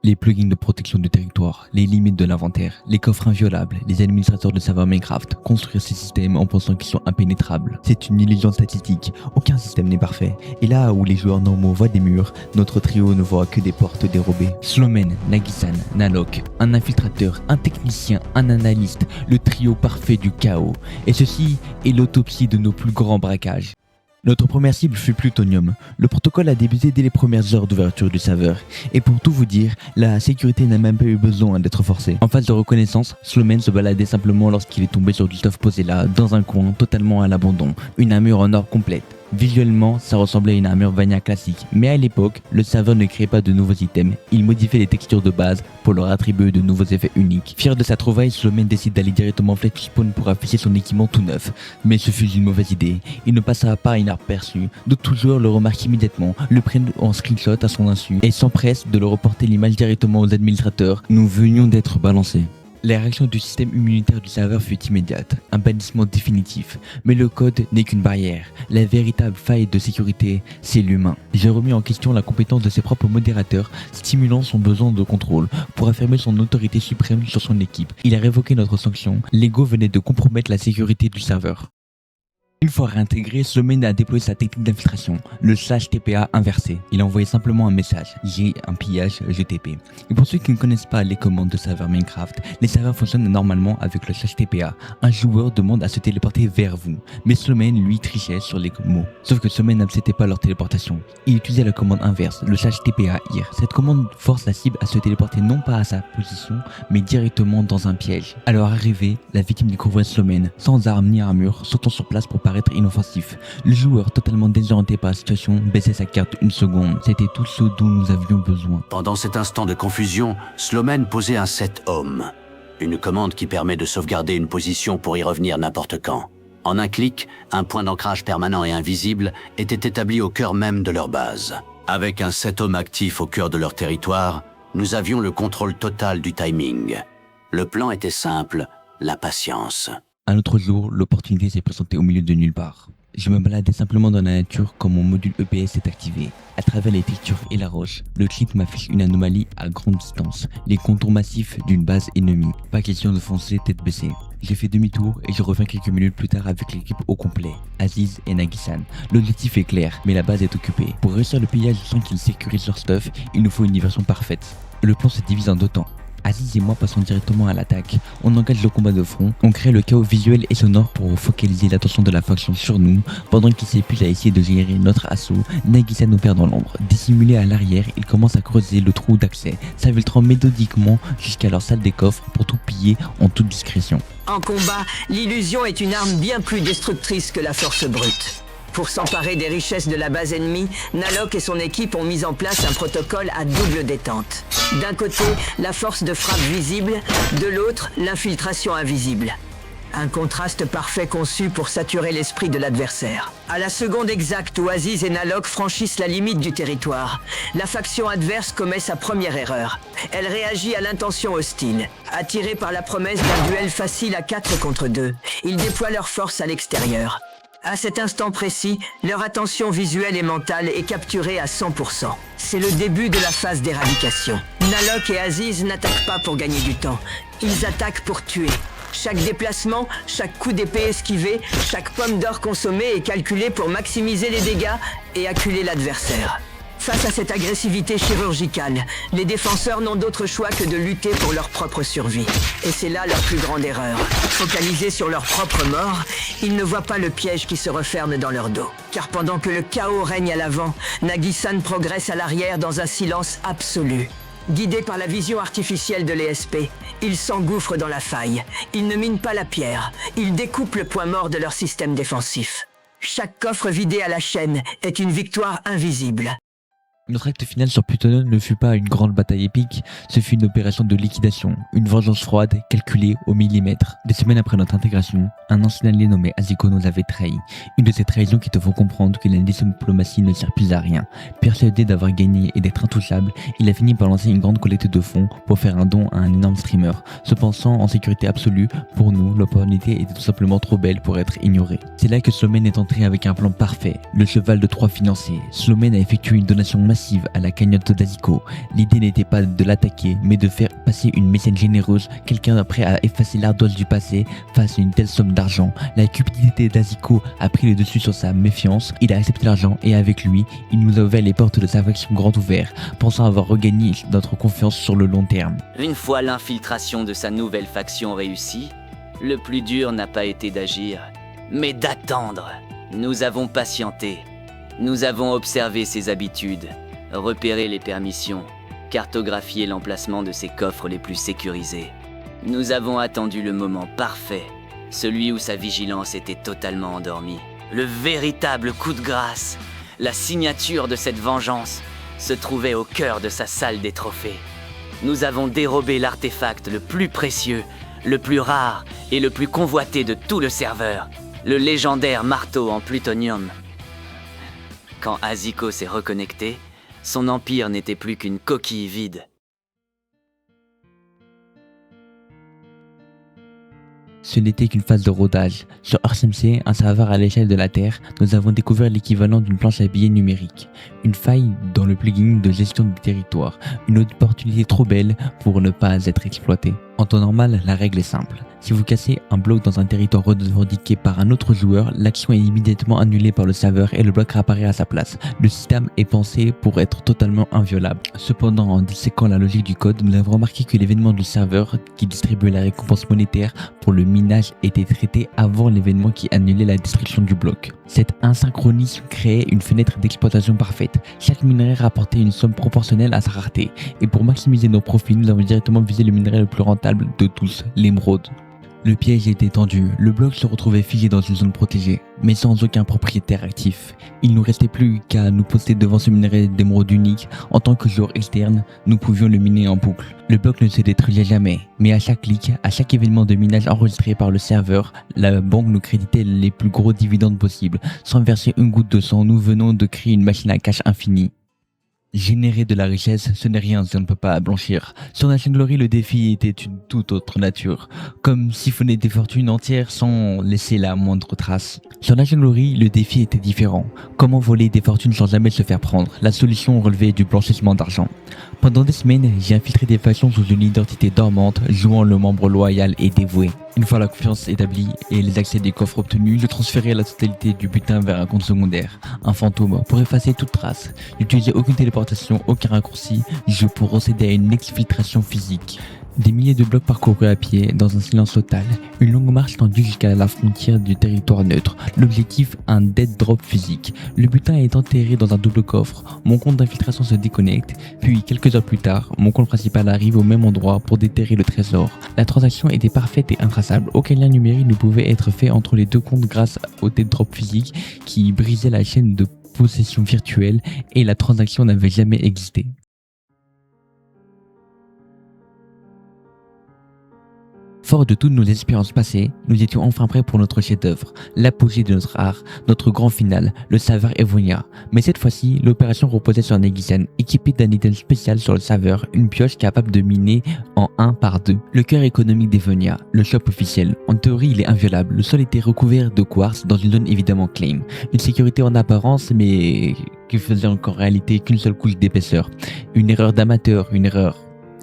Les plugins de protection du territoire, les limites de l'inventaire, les coffres inviolables, les administrateurs de serveurs Minecraft construire ces systèmes en pensant qu'ils sont impénétrables. C'est une illusion statistique, aucun système n'est parfait. Et là où les joueurs normaux voient des murs, notre trio ne voit que des portes dérobées. Slomen, Nagi-san, Nalok, un infiltrateur, un technicien, un analyste, le trio parfait du chaos. Et ceci est l'autopsie de nos plus grands braquages. Notre première cible fut Plutonium. Le protocole a débuté dès les premières heures d'ouverture du serveur. Et pour tout vous dire, la sécurité n'a même pas eu besoin d'être forcée. En phase de reconnaissance, Slomen se baladait simplement lorsqu'il est tombé sur du stuff posé là, dans un coin totalement à l'abandon. Une armure en or complète. Visuellement, ça ressemblait à une armure Vanilla classique, mais à l'époque, le serveur ne créait pas de nouveaux items, il modifiait les textures de base pour leur attribuer de nouveaux effets uniques. Fier de sa trouvaille, Slomen décide d'aller directement Fletch Spawn pour afficher son équipement tout neuf. Mais ce fut une mauvaise idée, il ne passera pas inaperçu, d'autres joueurs le remarquent immédiatement, le prennent en screenshot à son insu et s'empressent de le reporter l'image directement aux administrateurs. Nous venions d'être balancés. La réaction du système immunitaire du serveur fut immédiate, un bannissement définitif. Mais le code n'est qu'une barrière. La véritable faille de sécurité, c'est l'humain. J'ai remis en question la compétence de ses propres modérateurs, stimulant son besoin de contrôle pour affirmer son autorité suprême sur son équipe. Il a révoqué notre sanction. L'ego venait de compromettre la sécurité du serveur. Une fois réintégré, Slomen a déployé sa technique d'infiltration, le /TPA inversé. Il a envoyé simplement un message, j'ai un pillage GTP. Et pour ceux qui ne connaissent pas les commandes de serveur Minecraft, les serveurs fonctionnent normalement avec le /TPA. Un joueur demande à se téléporter vers vous, mais Slomen lui trichait sur les mots. Sauf que Slomen n'acceptait pas leur téléportation. Il utilisait la commande inverse, le /TPA IR. Cette commande force la cible à se téléporter non pas à sa position, mais directement dans un piège. Alors arrivé, la victime découvrait Slomen, sans arme ni armure, sautant sur place pour paraître inoffensif. Le joueur, totalement désorienté par la situation, baissait sa carte une seconde. C'était tout ce dont nous avions besoin. Pendant cet instant de confusion, Slomen posait un set home, une commande qui permet de sauvegarder une position pour y revenir n'importe quand. En un clic, un point d'ancrage permanent et invisible était établi au cœur même de leur base. Avec un set home actif au cœur de leur territoire, nous avions le contrôle total du timing. Le plan était simple, la patience. Un autre jour, l'opportunité s'est présentée au milieu de nulle part. Je me baladais simplement dans la nature quand mon module EPS est activé. À travers les textures et la roche, le kit m'affiche une anomalie à grande distance, les contours massifs d'une base ennemie. Pas question de foncer tête baissée. J'ai fait demi-tour et je reviens quelques minutes plus tard avec l'équipe au complet, Aziz et Nagi-san. L'objectif est clair, mais la base est occupée. Pour réussir le pillage sans qu'ils sécurisent leur stuff, il nous faut une diversion parfaite. Le plan se divise en deux temps. Aziz et moi passons directement à l'attaque. On engage le combat de front, on crée le chaos visuel et sonore pour focaliser l'attention de la faction sur nous. Pendant qu'il s'épuise à essayer de gérer notre assaut, Nagi-san nous perd dans l'ombre. Dissimulé à l'arrière, il commence à creuser le trou d'accès, s'infiltrant méthodiquement jusqu'à leur salle des coffres pour tout piller en toute discrétion. En combat, l'illusion est une arme bien plus destructrice que la force brute. Pour s'emparer des richesses de la base ennemie, Nalok et son équipe ont mis en place un protocole à double détente. D'un côté, la force de frappe visible, de l'autre, l'infiltration invisible. Un contraste parfait conçu pour saturer l'esprit de l'adversaire. À la seconde exacte où Aziz et Nalok franchissent la limite du territoire, la faction adverse commet sa première erreur. Elle réagit à l'intention hostile. Attirés par la promesse d'un duel facile à 4 contre 2, ils déploient leur force à l'extérieur. À cet instant précis, leur attention visuelle et mentale est capturée à 100%. C'est le début de la phase d'éradication. Nalok et Aziz n'attaquent pas pour gagner du temps. Ils attaquent pour tuer. Chaque déplacement, chaque coup d'épée esquivé, chaque pomme d'or consommée est calculée pour maximiser les dégâts et acculer l'adversaire. Face à cette agressivité chirurgicale, les défenseurs n'ont d'autre choix que de lutter pour leur propre survie. Et c'est là leur plus grande erreur. Focalisés sur leur propre mort, ils ne voient pas le piège qui se referme dans leur dos. Car pendant que le chaos règne à l'avant, Nagi-san progresse à l'arrière dans un silence absolu. Guidés par la vision artificielle de l'ESP, ils s'engouffrent dans la faille. Ils ne minent pas la pierre. Ils découpent le point mort de leur système défensif. Chaque coffre vidé à la chaîne est une victoire invisible. Notre acte final sur Plutonium ne fut pas une grande bataille épique, ce fut une opération de liquidation, une vengeance froide calculée au millimètre. Des semaines après notre intégration, un ancien allié nommé Aziko nous avait trahis. Une de ces trahisons qui te font comprendre que la diplomatie ne sert plus à rien. Persuadé d'avoir gagné et d'être intouchable, il a fini par lancer une grande collecte de fonds pour faire un don à un énorme streamer. Se pensant en sécurité absolue, pour nous, l'opportunité était tout simplement trop belle pour être ignorée. C'est là que Slomen est entré avec un plan parfait, le cheval de Troie financier. Slomen a effectué une donation massive à la cagnotte d'Aziko. L'idée n'était pas de l'attaquer, mais de faire passer une mécène généreuse, quelqu'un prêt à effacer l'ardoise du passé face à une telle somme d'argent. La cupidité d'Aziko a pris le dessus sur sa méfiance. Il a accepté l'argent et avec lui, il nous a ouvert les portes de sa faction grand ouvert, pensant avoir regagné notre confiance sur le long terme. Une fois l'infiltration de sa nouvelle faction réussie, le plus dur n'a pas été d'agir, mais d'attendre. Nous avons patienté. Nous avons observé ses habitudes, repéré les permissions, cartographié l'emplacement de ses coffres les plus sécurisés. Nous avons attendu le moment parfait, celui où sa vigilance était totalement endormie. Le véritable coup de grâce, la signature de cette vengeance, se trouvait au cœur de sa salle des trophées. Nous avons dérobé l'artefact le plus précieux, le plus rare et le plus convoité de tout le serveur, le légendaire marteau en plutonium. Quand Aziko s'est reconnecté, son empire n'était plus qu'une coquille vide. Ce n'était qu'une phase de rodage. Sur EarthMC, un serveur à l'échelle de la Terre, nous avons découvert l'équivalent d'une planche à billets numérique. Une faille dans le plugin de gestion du territoire. Une opportunité trop belle pour ne pas être exploitée. En temps normal, la règle est simple. Si vous cassez un bloc dans un territoire revendiqué par un autre joueur, l'action est immédiatement annulée par le serveur et le bloc réapparaît à sa place. Le système est pensé pour être totalement inviolable. Cependant, en disséquant la logique du code, nous avons remarqué que l'événement du serveur qui distribuait la récompense monétaire pour le minage était traité avant l'événement qui annulait la destruction du bloc. Cet asynchronisme créait une fenêtre d'exploitation parfaite. Chaque minerai rapportait une somme proportionnelle à sa rareté. Et pour maximiser nos profits, nous avons directement visé le minerai le plus rentable de tous, l'émeraude. Le piège était tendu, le bloc se retrouvait figé dans une zone protégée, mais sans aucun propriétaire actif. Il nous restait plus qu'à nous poster devant ce minerai d'émeraude unique. En tant que joueur externe, nous pouvions le miner en boucle. Le bloc ne se détruisait jamais, mais à chaque clic, à chaque événement de minage enregistré par le serveur, la banque nous créditait les plus gros dividendes possibles. Sans verser une goutte de sang, nous venons de créer une machine à cash infinie. Générer de la richesse, ce n'est rien si on ne peut pas blanchir. Sur Nation Glory, le défi était une toute autre nature. Comme siphonner des fortunes entières sans laisser la moindre trace. Sur Nation Glory, le défi était différent. Comment voler des fortunes sans jamais se faire prendre? La solution relevait du blanchissement d'argent. Pendant des semaines, j'ai infiltré des factions sous une identité dormante, jouant le membre loyal et dévoué. Une fois la confiance établie et les accès des coffres obtenus, je transférais la totalité du butin vers un compte secondaire, un fantôme, pour effacer toute trace. N'utilisais aucune téléportation, aucun raccourci, je pour procéder à une exfiltration physique. Des milliers de blocs parcourus à pied, dans un silence total, une longue marche tendue jusqu'à la frontière du territoire neutre. L'objectif, un dead drop physique. Le butin est enterré dans un double coffre, mon compte d'infiltration se déconnecte, puis quelques heures plus tard, mon compte principal arrive au même endroit pour déterrer le trésor. La transaction était parfaite et intraçable, aucun lien numérique ne pouvait être fait entre les deux comptes grâce au dead drop physique qui brisait la chaîne de possession virtuelle et la transaction n'avait jamais existé. Fort de toutes nos espérances passées, nous étions enfin prêts pour notre chef-d'œuvre, l'apogée de notre art, notre grand final, le serveur Evonia. Mais cette fois-ci, l'opération reposait sur Nagisen, équipé d'un item spécial sur le serveur, une pioche capable de miner en 1 par 2. Le cœur économique d'Evonia, le shop officiel. En théorie, il est inviolable. Le sol était recouvert de quartz dans une zone évidemment claim. Une sécurité en apparence, mais qui faisait en réalité qu'une seule couche d'épaisseur. Une erreur d'amateur, une erreur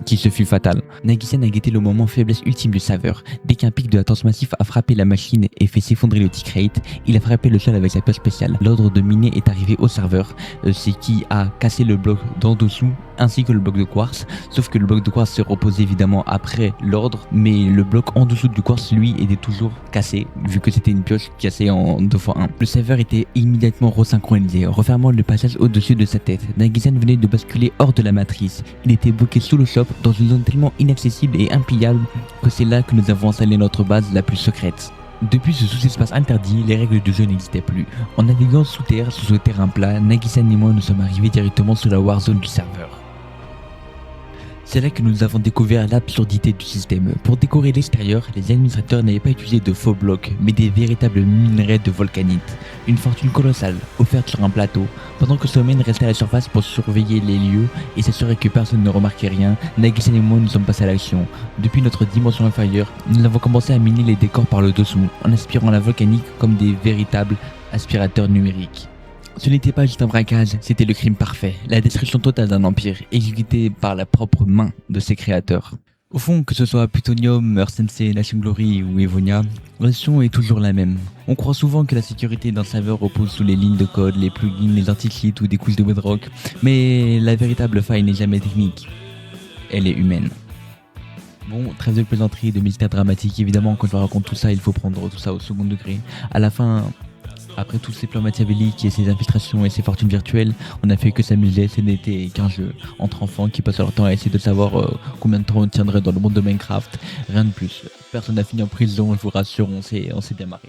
qui se fut fatale. Nagisen a guetté le moment faiblesse ultime du serveur. Dès qu'un pic de latence massif a frappé la machine et fait s'effondrer le tick rate, il a frappé le sol avec sa pioche spéciale. L'ordre de miner est arrivé au serveur, c'est qui a cassé le bloc d'en dessous ainsi que le bloc de quartz, sauf que le bloc de quartz se reposait évidemment après l'ordre, mais le bloc en dessous du quartz lui était toujours cassé, vu que c'était une pioche cassée en 2x1. Le serveur était immédiatement resynchronisé, refermant le passage au-dessus de sa tête. Nagisen venait de basculer hors de la matrice. Il était bloqué sous le shop, dans une zone tellement inaccessible et impillable que c'est là que nous avons installé notre base la plus secrète. Depuis ce sous-espace interdit, les règles du jeu n'existaient plus. En naviguant sous terre, sur ce terrain plat, Nagisen et moi nous sommes arrivés directement sur la warzone du serveur. C'est là que nous avons découvert l'absurdité du système. Pour décorer l'extérieur, les administrateurs n'avaient pas utilisé de faux blocs, mais des véritables minerais de volcanite. Une fortune colossale, offerte sur un plateau. Pendant que Somen restait à la surface pour surveiller les lieux et s'assurer que personne ne remarquait rien, Nagisen et moi nous sommes passés à l'action. Depuis notre dimension inférieure, nous avons commencé à miner les décors par le dessous, en aspirant la volcanique comme des véritables aspirateurs numériques. Ce n'était pas juste un braquage, c'était le crime parfait, la destruction totale d'un empire, exécuté par la propre main de ses créateurs. Au fond, que ce soit Plutonium, Earth Sensei, Nation Glory ou Evonia, la leçon est toujours la même. On croit souvent que la sécurité d'un serveur repose sous les lignes de code, les plugins, les anti-cheats ou des couches de bedrock, mais la véritable faille n'est jamais technique, elle est humaine. Bon, trêve de plaisanterie, de mystère dramatique, évidemment quand je raconte tout ça, il faut prendre tout ça au second degré. À la fin, après tous ces plans machiavéliques et ces infiltrations et ces fortunes virtuelles, on n'a fait que s'amuser, ce n'était qu'un jeu entre enfants qui passent leur temps à essayer de savoir combien de temps on tiendrait dans le monde de Minecraft, rien de plus. Personne n'a fini en prison, je vous rassure, on s'est bien marré.